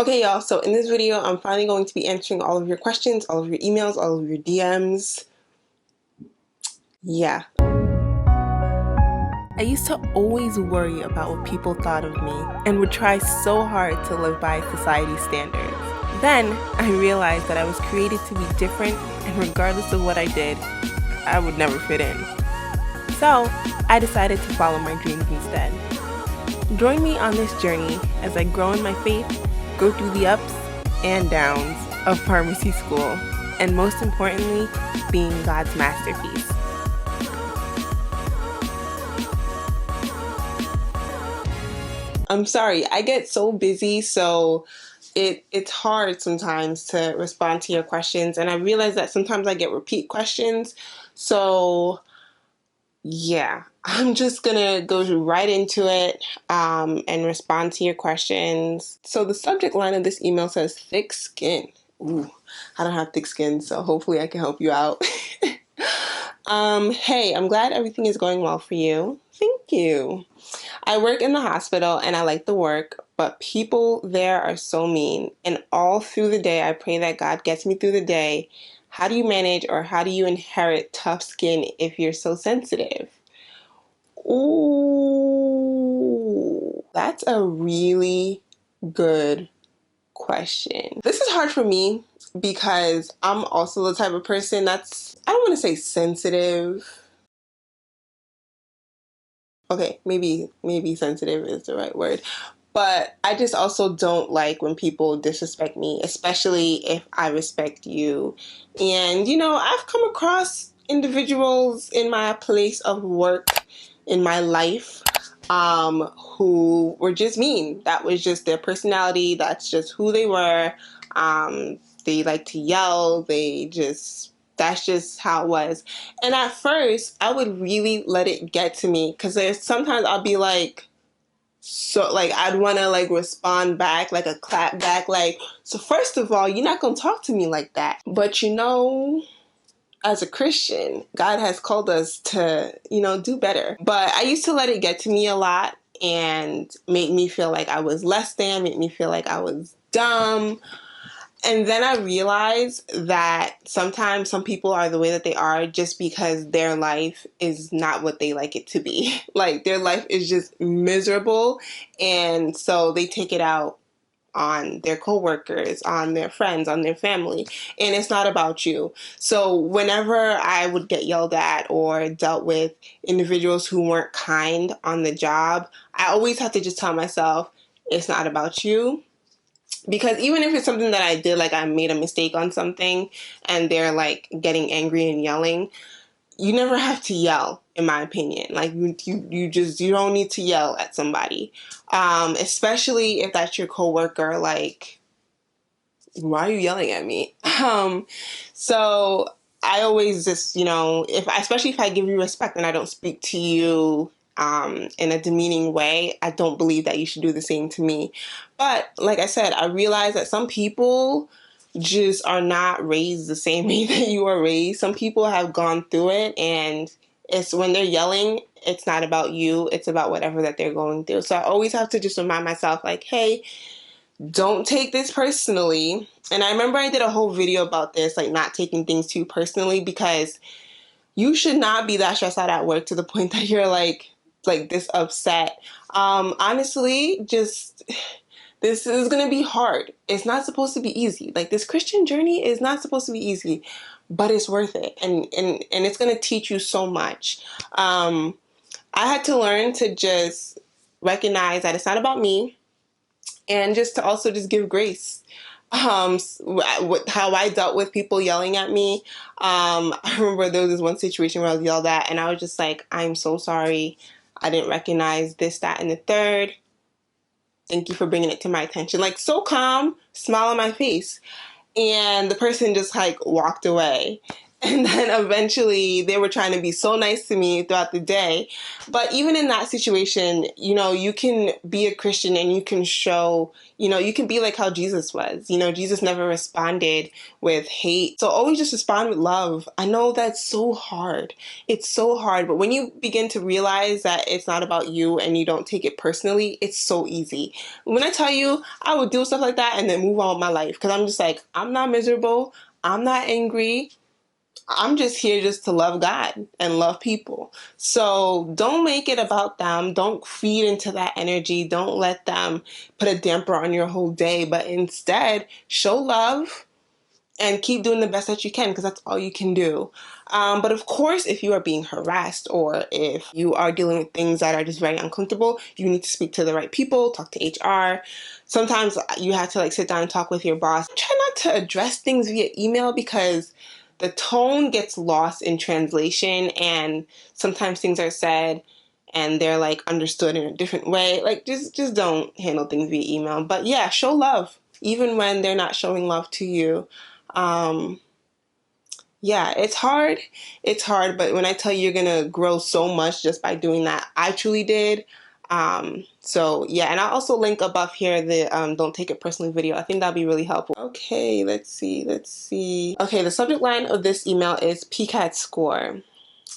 Okay, y'all, so in this video, I'm finally going to be answering all of your questions, all of your emails, all of your DMs. Yeah. I used to always worry about what people thought of me and would try so hard to live by society's standards. Then I realized that I was created to be different, and regardless of what I did, I would never fit in. So I decided to follow my dreams instead. Join me on this journey as I grow in my faith, go through the ups and downs of pharmacy school, and most importantly, being God's masterpiece. I'm sorry, I get so busy, so it's hard sometimes to respond to your questions, and I realize that sometimes I get repeat questions, so yeah, I'm just gonna go right into it and respond to your questions. So the subject line of this email says thick skin. Ooh, I don't have thick skin, so hopefully I can help you out. Hey, I'm glad everything is going well for you. Thank you. I work in the hospital and I like the work, but people there are so mean. And all through the day, I pray that God gets me through the day. How do you manage or how do you inherit tough skin if you're so sensitive? Ooh, that's a really good question. This is hard for me because I'm also the type of person that's, I don't want to say sensitive. Okay, maybe sensitive is the right word. But I just also don't like when people disrespect me, especially if I respect you. And, I've come across individuals in my place of work, in my life, who were just mean. That was just their personality. That's just who they were. They like to yell. That's just how it was. And at first, I would really let it get to me because there's sometimes I'll be like, so like I'd want to like respond back, like a clap back, like, so first of all, you're not going to talk to me like that. But as a Christian, God has called us to, do better. But I used to let it get to me a lot and make me feel like I was less than, make me feel like I was dumb. And then I realized that sometimes some people are the way that they are just because their life is not what they like it to be. Like their life is just miserable. And so they take it out on their coworkers, on their friends, on their family. And it's not about you. So whenever I would get yelled at or dealt with individuals who weren't kind on the job, I always have to just tell myself, it's not about you. Because even if it's something that I did, like I made a mistake on something and they're like getting angry and yelling, you never have to yell, in my opinion. Like you don't need to yell at somebody. Especially if that's your coworker, like, why are you yelling at me? So I always just, especially if I give you respect and I don't speak to you in a demeaning way, I don't believe that you should do the same to me. But like I said, I realize that some people just are not raised the same way that you are raised. Some people have gone through it, and it's when they're yelling, it's not about you, it's about whatever that they're going through. So I always have to just remind myself, like, hey, don't take this personally. And I remember I did a whole video about this, like not taking things too personally, because you should not be that stressed out at work to the point that you're like this upset. Honestly, just this is gonna be hard. It's not supposed to be easy. Like this Christian journey is not supposed to be easy, but it's worth it, and it's gonna teach you so much. I had to learn to just recognize that it's not about me, and just to also just give grace. How I dealt with people yelling at me. I remember there was this one situation where I was yelled at and I was just like, I'm so sorry. I didn't recognize this, that, and the third. Thank you for bringing it to my attention. Like so calm, smile on my face. And the person just like walked away. And then eventually they were trying to be so nice to me throughout the day. But even in that situation, you can be a Christian and you can show, you can be like how Jesus was. Jesus never responded with hate. So always just respond with love. I know that's so hard. It's so hard. But when you begin to realize that it's not about you and you don't take it personally, it's so easy. When I tell you, I would do stuff like that and then move on with my life. Because I'm just like, I'm not miserable. I'm not angry. I'm just here just to love God and love people. So don't make it about them. Don't feed into that energy. Don't let them put a damper on your whole day, but instead show love and keep doing the best that you can, because that's all you can do. But of course, if you are being harassed or if you are dealing with things that are just very uncomfortable, you need to speak to the right people, talk to HR. Sometimes you have to sit down and talk with your boss. Try not to address things via email because the tone gets lost in translation, and sometimes things are said and they're understood in a different way. Just don't handle things via email. But yeah, show love even when they're not showing love to you. Yeah, it's hard. It's hard, but when I tell you you're gonna grow so much just by doing that, I truly did. So yeah, and I'll also link above here the don't take it personally video. I think that'll be really helpful. Okay, let's see. Okay, the subject line of this email is PCAT score.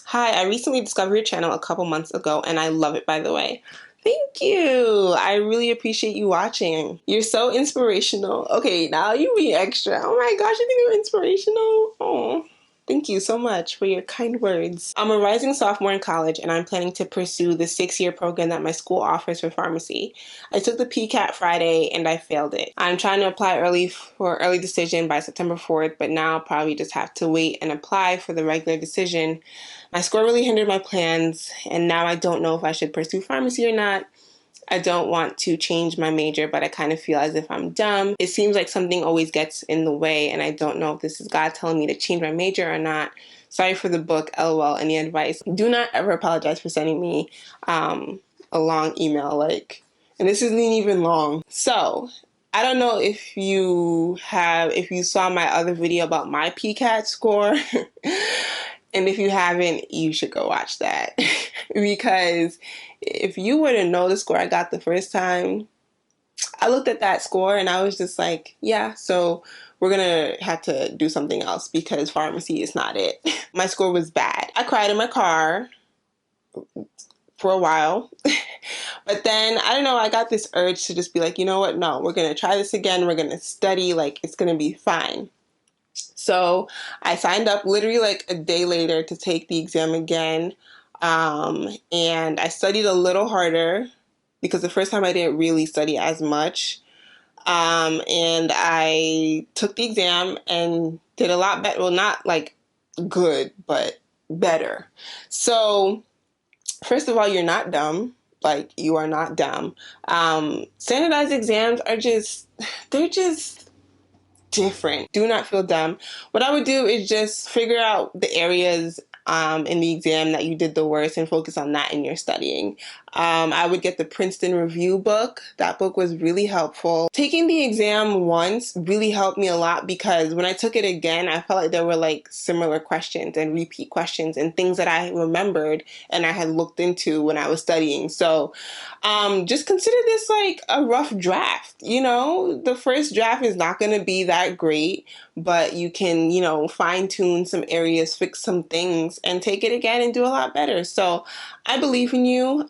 Hi, I recently discovered your channel a couple months ago and I love it, by the way. Thank you. I really appreciate you watching. You're so inspirational. Okay, now you be extra. Oh my gosh, you think I'm inspirational? Oh. Thank you so much for your kind words. I'm a rising sophomore in college and I'm planning to pursue the 6-year program that my school offers for pharmacy. I took the PCAT Friday and I failed it. I'm trying to apply early for early decision by September 4th, but now I'll probably just have to wait and apply for the regular decision. My score really hindered my plans and now I don't know if I should pursue pharmacy or not. I don't want to change my major, but I kind of feel as if I'm dumb. It seems like something always gets in the way, and I don't know if this is God telling me to change my major or not. Sorry for the book, LOL, any advice? Do not ever apologize for sending me a long email, and this isn't even long. So, I don't know if you saw my other video about my PCAT score, and if you haven't, you should go watch that. Because if you were to know the score I got the first time, I looked at that score and I was just like, yeah, so we're gonna have to do something else because pharmacy is not it. My score was bad. I cried in my car for a while. But then, I don't know, I got this urge to just be like, you know what? No, we're gonna try this again. We're gonna study, it's gonna be fine. So I signed up literally a day later to take the exam again. And I studied a little harder because the first time I didn't really study as much. And I took the exam and did a lot better. Well, not good, but better. So first of all, you're not dumb. You are not dumb. Standardized exams they're just different. Do not feel dumb. What I would do is just figure out the areas in the exam that you did the worst and focus on that in your studying. I would get the Princeton Review book. That book was really helpful. Taking the exam once really helped me a lot because when I took it again, I felt like there were similar questions and repeat questions and things that I remembered and I had looked into when I was studying. So just consider this a rough draft. The first draft is not going to be that great, but you can, fine tune some areas, fix some things, and take it again and do a lot better. So I believe in you.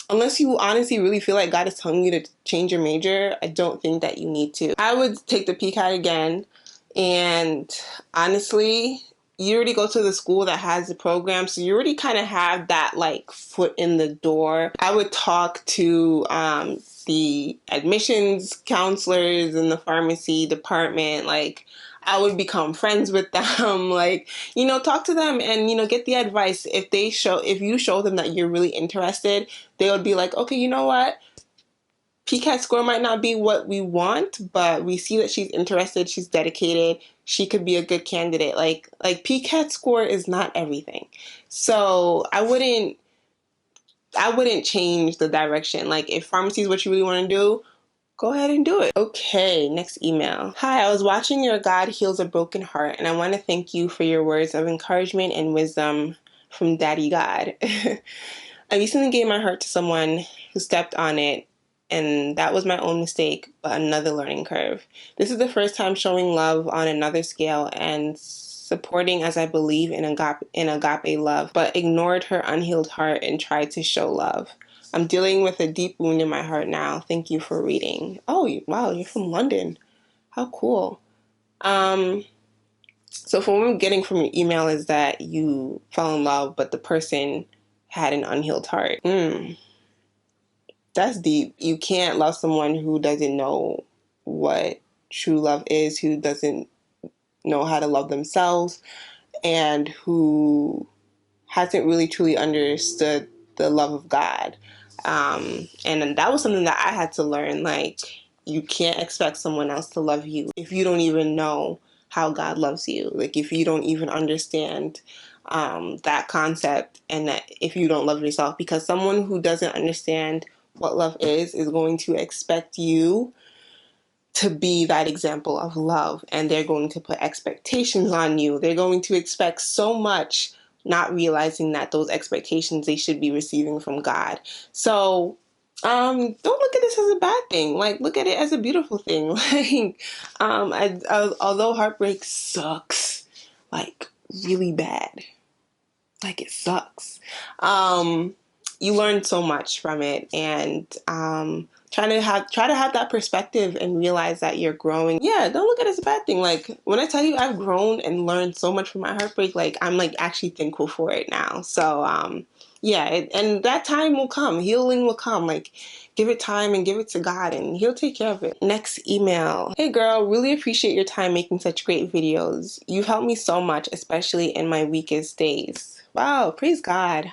Unless you honestly really feel like God is telling you to change your major, I don't think that you need to. I would take the PCAT again, and honestly, you already go to the school that has the program, so you already kind of have that foot in the door. I would talk to the admissions counselors in the pharmacy department. I would become friends with them. Talk to them and get the advice. If you show them that you're really interested, they would be like, okay, you know what? PCAT score might not be what we want, but we see that she's interested, she's dedicated, she could be a good candidate. PCAT score is not everything. So I wouldn't change the direction. If pharmacy is what you really want to do, go ahead and do it. Okay, next email. Hi, I was watching your God Heals a Broken Heart, and I want to thank you for your words of encouragement and wisdom from Daddy God. I recently gave my heart to someone who stepped on it, and that was my own mistake, but another learning curve. This is the first time showing love on another scale and supporting as I believe in agape love, but ignored her unhealed heart and tried to show love. I'm dealing with a deep wound in my heart now. Thank you for reading. Oh, wow, you're from London. How cool. So from what I'm getting from your email is that you fell in love, but the person had an unhealed heart. That's deep. You can't love someone who doesn't know what true love is, who doesn't know how to love themselves, and who hasn't really truly understood the love of God. And that was something that I had to learn. Like, you can't expect someone else to love you if you don't even know how God loves you. Like, if you don't even understand that concept, and that if you don't love yourself, because someone who doesn't understand what love is going to expect you to be that example of love, and they're going to put expectations on you. They're going to expect so much, not realizing that those expectations they should be receiving from God. So don't look at this as a bad thing. Like, look at it as a beautiful thing. Like, although heartbreak sucks, like, really bad, like, it sucks, you learn so much from it, and try to have that perspective and realize that you're growing. Yeah, don't look at it as a bad thing. Like, when I tell you I've grown and learned so much from my heartbreak, like, I'm like actually thankful for it now. So yeah, and that time will come. Healing will come. Like, give it time and give it to God, and He'll take care of it. Next email. Hey girl, really appreciate your time making such great videos. You've helped me so much, especially in my weakest days. Wow, praise God.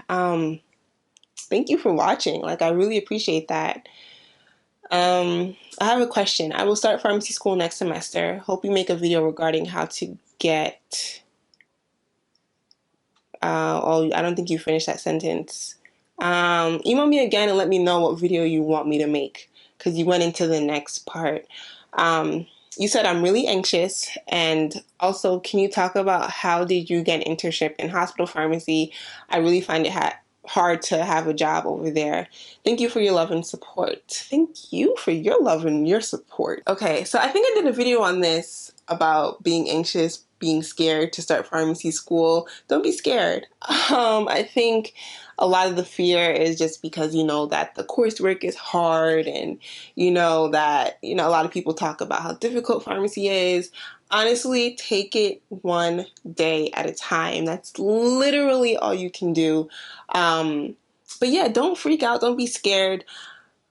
Thank you for watching. Like, I really appreciate that. I have a question. I will start pharmacy school next semester. Hope you make a video regarding how to get. Oh, I don't think you finished that sentence. Email me again and let me know what video you want me to make, because you went into the next part. You said I'm really anxious, and also, can you talk about how did you get an internship in hospital pharmacy? I really find it hard to have a job over there. Thank you for your love and support. Thank you for your love and your support. Okay, so I think I did a video on this about being anxious, being scared to start pharmacy school. Don't be scared. I think a lot of the fear is just because you know that the coursework is hard, and you know that a lot of people talk about how difficult pharmacy is. Honestly, take it one day at a time. That's literally all you can do. But yeah, don't freak out. Don't be scared.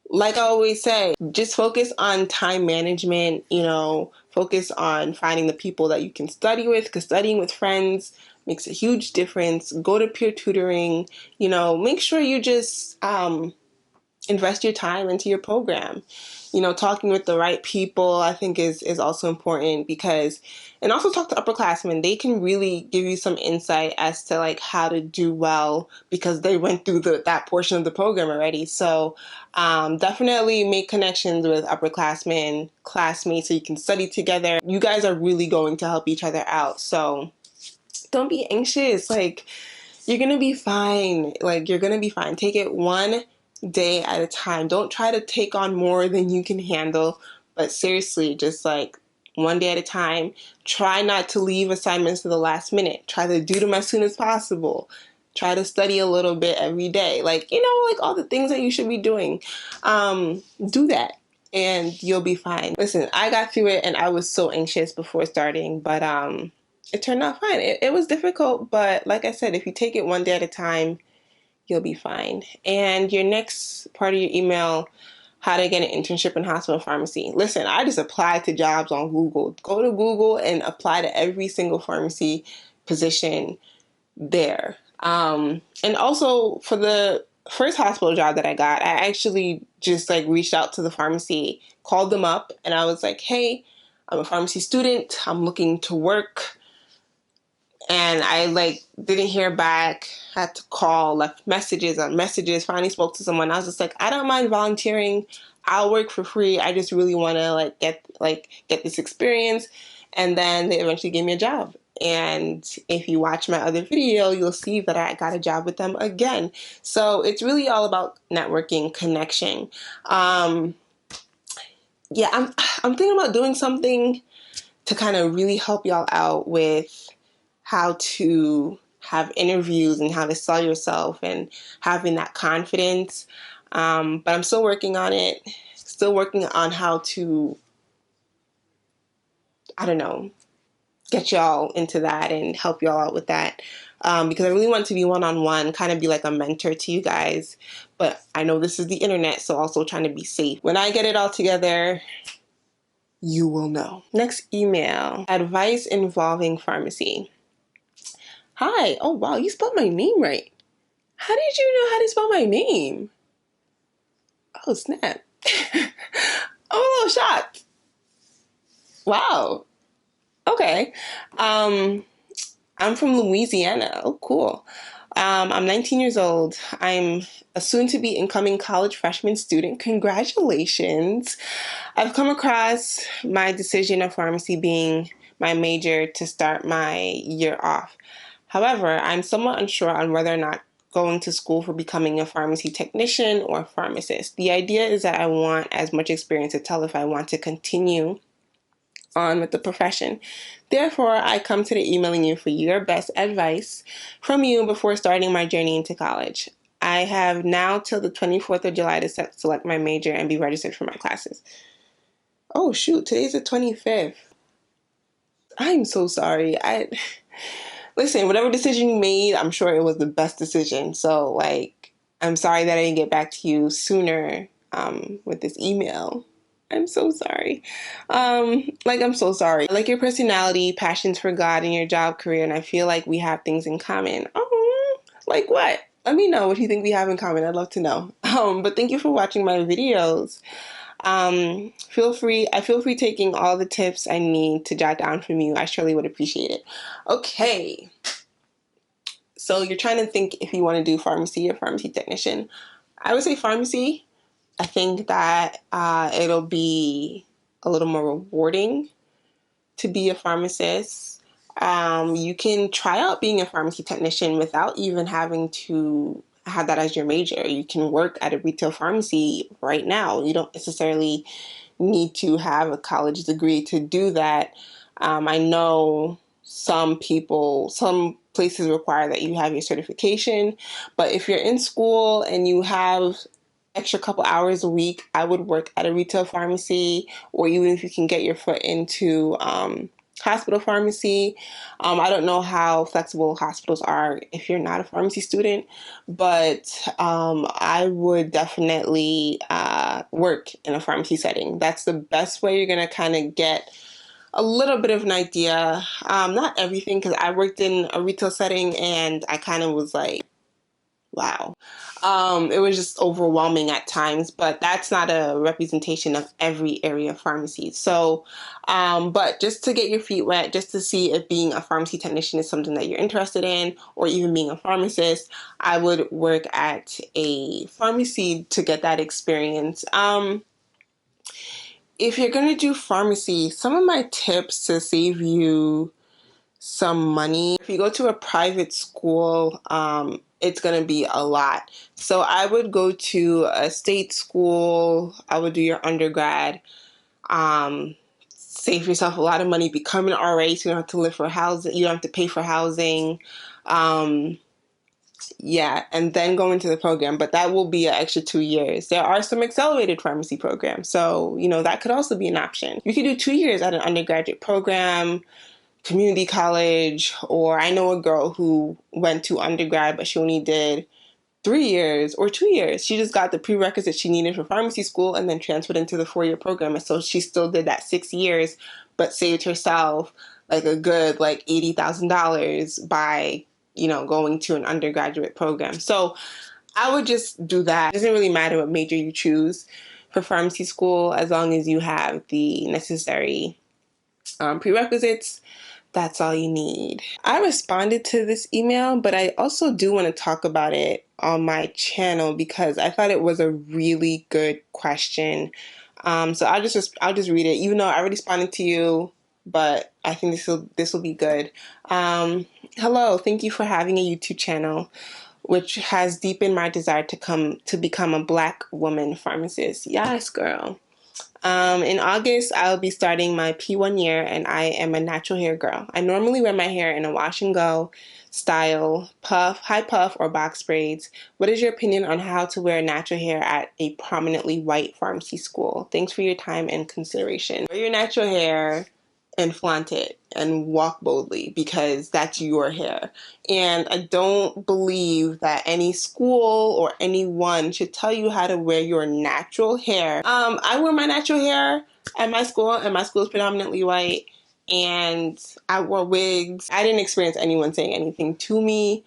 Like I always say, just focus on time management, focus on finding the people that you can study with, because studying with friends makes a huge difference. Go to peer tutoring, make sure you just invest your time into your program. Talking with the right people, I think is also important, and also talk to upperclassmen. They can really give you some insight as to like how to do well, because they went through that portion of the program already. So definitely make connections with upperclassmen, classmates, so you can study together. You guys are really going to help each other out. So don't be anxious. Like, you're going to be fine. Like, you're going to be fine. Take it one day at a time. Don't try to take on more than you can handle. But seriously, just like one day at a time. Try not to leave assignments to the last minute. Try to do them as soon as possible. Try to study a little bit every day. Like, like all the things that you should be doing. Do that, and you'll be fine. Listen, I got through it, and I was so anxious before starting, but it turned out fine. It was difficult, but like I said, if you take it one day at a time, you'll be fine. And your next part of your email, how to get an internship in hospital pharmacy. Listen, I just applied to jobs on Google. Go to Google and apply to every single pharmacy position there. And also, for the first hospital job that I got, I actually just like reached out to the pharmacy, called them up, and I was like, hey, I'm a pharmacy student. I'm looking to work. and I like didn't hear back, had to call, left messages on messages, finally spoke to someone. I was just like, I don't mind volunteering. I'll work for free. I just really want to get this experience. And then they eventually gave me a job. And if you watch my other video, you'll see that I got a job with them again. So it's really all about networking, connection. Yeah, I'm thinking about doing something to kind of really help y'all out with how to have interviews and how to sell yourself and having that confidence. But I'm still working on it, still working on how to, I don't know, get y'all into that and help y'all out with that. Because I really want to be one-on-one, kind of be like a mentor to you guys. But I know this is the internet, so also trying to be safe. When I get it all together, you will know. Next email, advice involving pharmacy. Hi. Oh, wow. You spelled my name right. How did you know how to spell my name? Oh, snap. I'm a little shocked. Wow. Okay. I'm from Louisiana. Oh, cool. I'm 19 years old. I'm a soon-to-be incoming college freshman student. Congratulations. I've come across my decision of pharmacy being my major to start my year off. However, I'm somewhat unsure on whether or not going to school for becoming a pharmacy technician or pharmacist. The idea is that I want as much experience to tell if I want to continue on with the profession. Therefore, I come today emailing you for your best advice from you before starting my journey into college. I have now till the 24th of July to select my major and be registered for my classes. Oh shoot, today's the 25th. I'm so sorry. Listen, whatever decision you made, I'm sure it was the best decision. So, like, I'm sorry that I didn't get back to you sooner with this email. I'm so sorry. I'm so sorry. I like your personality, passions for God, and your job career, and I feel like we have things in common. Oh, like what? Let me know what you think we have in common. I'd love to know. But thank you for watching my videos. I feel free taking all the tips I need to jot down from you. I surely would appreciate it. Okay. So you're trying to think if you want to do pharmacy or pharmacy technician. I would say pharmacy. I think that it'll be a little more rewarding to be a pharmacist. You can try out being a pharmacy technician without even having to have that as your major. You can work at a retail pharmacy right now. You don't necessarily need to have a college degree to do that. I know some places require that you have your certification, but if you're in school and you have extra couple hours a week, I would work at a retail pharmacy, or even if you can get your foot into hospital pharmacy. I don't know how flexible hospitals are if you're not a pharmacy student, but I would definitely work in a pharmacy setting. That's the best way you're going to kind of get a little bit of an idea. Not everything, because I worked in a retail setting and I kind of was like, wow. It was just overwhelming at times, but that's not a representation of every area of pharmacy. So, but just to get your feet wet, just to see if being a pharmacy technician is something that you're interested in, or even being a pharmacist, I would work at a pharmacy to get that experience. If you're going to do pharmacy, some of my tips to save you some money. If you go to a private school, it's going to be a lot. So I would go to a state school. I would do your undergrad. Save yourself a lot of money. Become an RA, so you don't have to live for housing. You don't have to pay for housing. Yeah, and then go into the program, but that will be an extra 2 years. There are some accelerated pharmacy programs, so that could also be an option. You could do 2 years at an undergraduate program, community college, or I know a girl who went to undergrad, but she only did 3 years or 2 years. She just got the prerequisites she needed for pharmacy school and then transferred into the 4-year program. And so she still did that 6 years, but saved herself like a good like $80,000 by, going to an undergraduate program. So I would just do that. It doesn't really matter what major you choose for pharmacy school, as long as you have the necessary prerequisites. That's all you need. I responded to this email, but I also do want to talk about it on my channel because I thought it was a really good question. So I'll just read it, even though I already responded to you, but I think this will be good. Hello, thank you for having a YouTube channel, which has deepened my desire to become a Black woman pharmacist. Yes, girl. In August, I'll be starting my P1 year, and I am a natural hair girl. I normally wear my hair in a wash and go style, high puff, or box braids. What is your opinion on how to wear natural hair at a prominently white pharmacy school? Thanks for your time and consideration. Wear your natural hair and flaunt it and walk boldly because that's your hair. And I don't believe that any school or anyone should tell you how to wear your natural hair. I wear my natural hair at my school, and my school is predominantly white, and I wore wigs. I didn't experience anyone saying anything to me.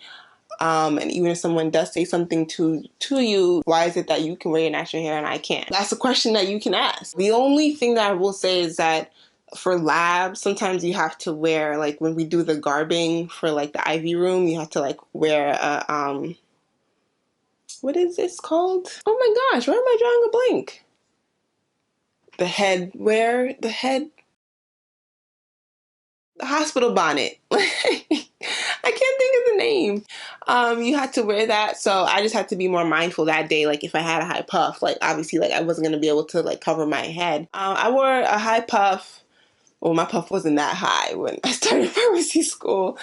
And even if someone does say something to you, why is it that you can wear your natural hair and I can't? That's a question that you can ask. The only thing that I will say is that for labs, sometimes you have to wear, like when we do the garbing for like the IV room, you have to like wear a, what is this called? Oh my gosh, why am I drawing a blank? The hospital bonnet. I can't think of the name. You had to wear that, so I just had to be more mindful that day. Like if I had a high puff, like obviously, like I wasn't gonna be able to like cover my head. I wore a high puff. Well, my puff wasn't that high when I started pharmacy school,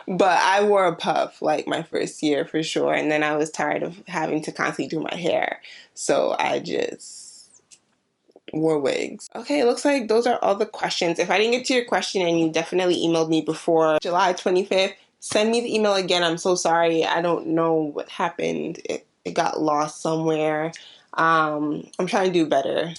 but I wore a puff like my first year for sure, and then I was tired of having to constantly do my hair, so I just wore wigs. Okay, it looks like those are all the questions. If I didn't get to your question and you definitely emailed me before July 25th, send me the email again. I'm so sorry. I don't know what happened. It got lost somewhere. I'm trying to do better.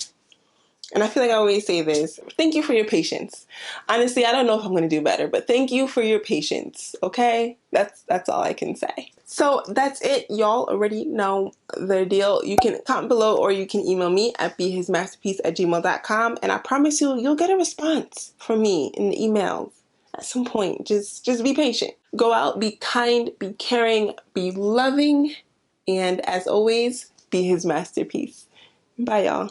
And I feel like I always say this. Thank you for your patience. Honestly, I don't know if I'm going to do better, but thank you for your patience, okay? That's all I can say. So that's it. Y'all already know the deal. You can comment below or you can email me at behismasterpiece@gmail.com, and I promise you'll get a response from me in the emails at some point. Just be patient. Go out, be kind, be caring, be loving, and as always, be his masterpiece. Bye, y'all.